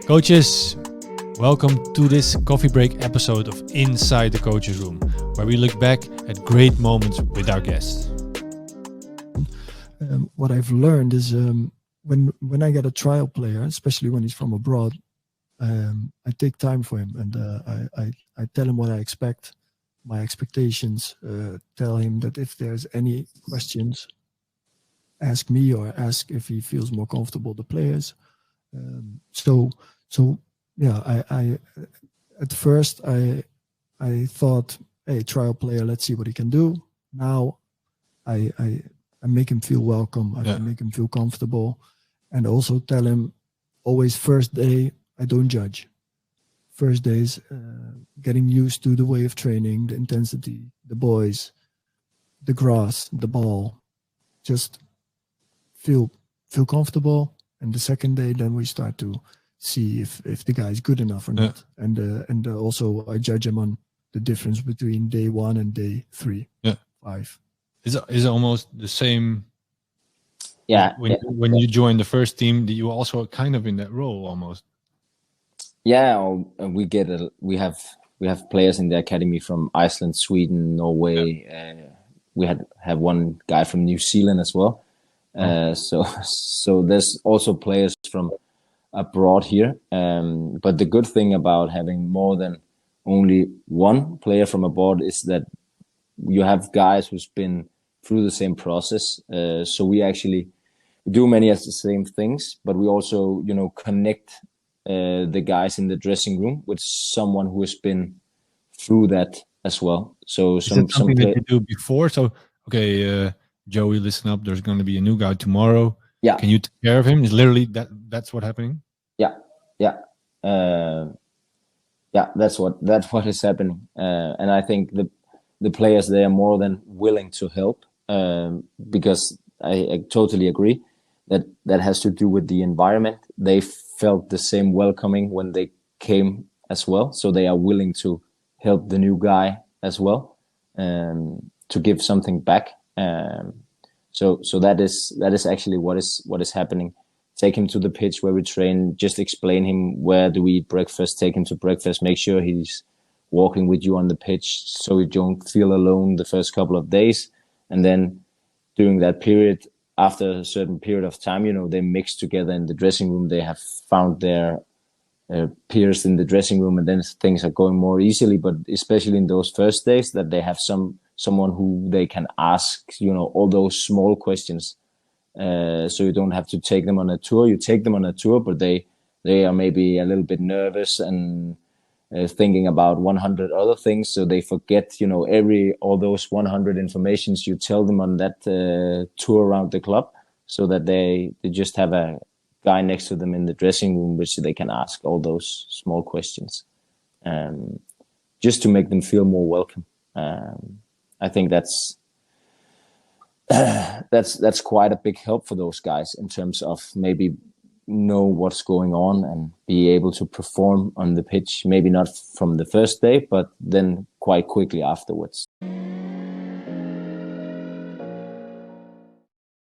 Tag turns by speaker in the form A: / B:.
A: Coaches, welcome to this coffee break episode of Inside the Coaches Room, where we look back at great moments with our guests.
B: What I've learned is when I get a trial player, especially when he's from abroad, I take time for him and I tell him what I expect, my expectations, tell him that if there's any questions, ask me or ask if he feels more comfortable, the players. I at first I thought, hey, trial player, let's see what he can do. Now I make him feel welcome. I make him feel comfortable, and also tell him always first day I don't judge. First days, getting used to the way of training, the intensity, the boys, the grass, the ball. Just feel comfortable. And the second day, then we start to see if the guy is good enough or not. And also I judge him on the difference between day 1 and day 3, 5.
A: Is it almost the same? When you join the first team, you also kind of in that role almost.
C: Yeah, we have players in the academy from Iceland, Sweden, Norway. We have one guy from New Zealand as well. So there's also players from abroad here. But the good thing about having more than only one player from abroad is that you have guys who's been through the same process. So we actually do many of the same things, but we also, connect the guys in the dressing room with someone who has been through that as well. So
A: something that you do before. So Joey, listen up. There's going to be a new guy tomorrow.
C: Yeah.
A: Can you take care of him? Is literally that's what's happening?
C: Yeah. That's what is happening. And I think the players, they are more than willing to help, because I totally agree that has to do with the environment. They felt the same welcoming when they came as well. So they are willing to help the new guy as well, to give something back. So that is actually what is happening. Take him to the pitch where we train, just explain him where do we eat breakfast, take him to breakfast, make sure he's walking with you on the pitch so you don't feel alone the first couple of days. And then during that period, after a certain period of time, they mix together in the dressing room. They have found their peers in the dressing room, and then things are going more easily. But especially in those first days, that they have someone who they can ask, all those small questions. So you don't have to take them on a tour. You take them on a tour, but they are maybe a little bit nervous and thinking about 100 other things. So they forget, all those 100 informations you tell them on that tour around the club, so that they just have a guy next to them in the dressing room, which they can ask all those small questions, just to make them feel more welcome. I think that's quite a big help for those guys in terms of maybe know what's going on and be able to perform on the pitch, maybe not from the first day, but then quite quickly afterwards.